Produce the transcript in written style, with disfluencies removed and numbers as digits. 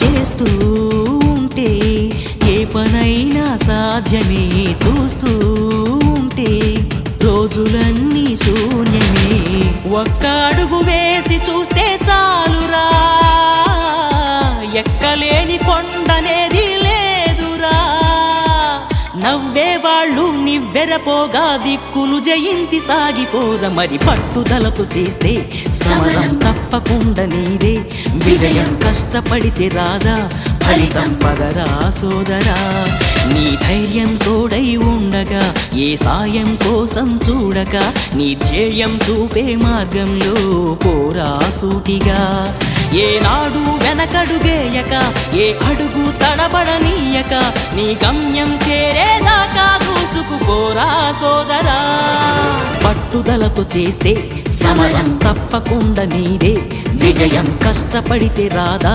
చేస్తూ ఉంటే ఏ పనైనా సాధ్యమే, చూస్తూ ఉంటే రోజులన్నీ శూన్యమే. ఒక్క అడుగు వేసి చూస్తే చాలురా, ఎక్కలేని కొండనేది లేదురా. నవ్వేవాళ్ళు నివ్వెరపోగా దిక్కులు జయించి సాగిపోర. మరి పట్టుదలతో చేస్తే సమరం తప్పకుండా నీదే విజయం. కష్టపడితే రాదా ఫలితం, పదరా సోదరా. నీ ధైర్యం తోడై ఉండగా ఏ సాయం కోసం చూడక, నీ ధ్యేయం చూపే మార్గంలో పోరా సూటిగా. ఏనాడు వెనకడుగేయక, ఏ అడుగు తడబడనీయక, నీ గమ్యం చేరేదాకా దూసుకుపోరా సోదరా. పట్టుదలతో చేస్తే సమరం తప్పకుండా నీదే విజయం. కష్టపడితే రాదా